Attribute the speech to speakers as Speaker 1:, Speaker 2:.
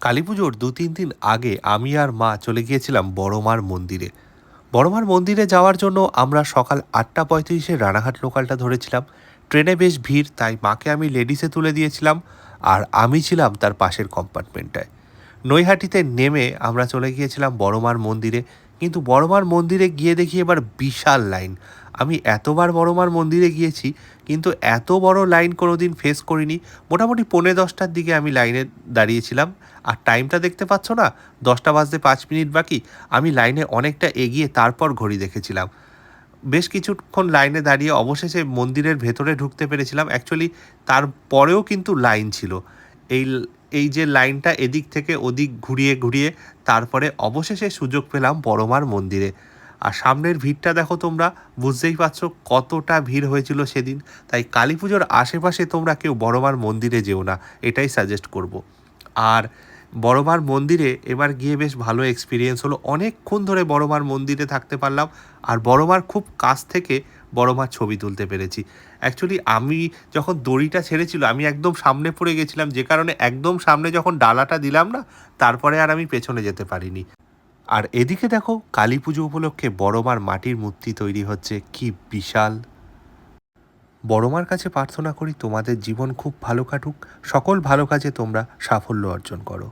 Speaker 1: কালীপুজোর ২-৩ দিন আগে আমি আর মা চলে গিয়েছিলাম বড়মার মন্দিরে। বড়মার মন্দিরে যাওয়ার জন্য আমরা সকাল ৮:৩৫ রানাঘাট লোকালটা ধরেছিলাম। ট্রেনে বেশ ভিড়, তাই মাকে আমি লেডিসে তুলে দিয়েছিলাম আর আমি ছিলাম তার পাশের কম্পার্টমেন্টটায়। নৈহাটিতে নেমে আমরা চলে গিয়েছিলাম বড়মার মন্দিরে। কিন্তু বড়মার মন্দিরে গিয়ে দেখি এবার বিশাল লাইন। আমি এতবার বড়মার মন্দিরে গিয়েছি, কিন্তু এত বড় লাইন কোনোদিন ফেস করিনি। মোটামুটি 10:45টার দিকে আমি লাইনে দাঁড়িয়েছিলাম। আর টাইমটা দেখতে পাচ্ছ না, 10টা বাজতে 5 মিনিট বাকি। আমি লাইনে অনেকটা এগিয়ে তারপর ঘড়ি দেখেছিলাম। বেশ কিছুক্ষণ লাইনে দাঁড়িয়ে অবশেষে মন্দিরের ভেতরে ঢুকতে পেরেছিলাম। অ্যাকচুয়ালি তারপরেও কিন্তু লাইন ছিল। এই এই যে লাইনটা এদিক থেকে ওদিক ঘুরিয়ে ঘুরিয়ে তারপরে অবশেষে সুযোগ পেলাম বড়মার মন্দিরে। আর সামনের ভিড়টা দেখো তোমরা, বুঝতেই পারছো কতটা ভিড় হয়েছিল সেদিন। তাই কালী পুজোর আশেপাশে তোমরা কেউ বড়মার মন্দিরে যেও না, এটাই সাজেস্ট করব। আর বড়মার মন্দিরে এবার গিয়ে বেশ ভালো এক্সপিরিয়েন্স হলো। অনেকক্ষণ ধরে বড়মার মন্দিরে থাকতে পারলাম আর বড়মার খুব কাছ থেকে বড়মার ছবি তুলতে পেরেছি। অ্যাকচুয়ালি আমি যখন দড়িটা ছেড়েছিল আমি একদম সামনে পড়ে গেছিলাম, যে কারণে একদম সামনে যখন ডালাটা দিলাম না, তারপরে আর আমি পেছনে যেতে পারিনি। আর এদিকে দেখো কালী পুজো উপলক্ষে বড়মার মাটির মূর্তি তৈরি হচ্ছে, কি বিশাল! বড়মার কাছে প্রার্থনা করি তোমাদের জীবন খুব ভালো কাটুক, সকল ভালো কাজে তোমরা সাফল্য অর্জন করো।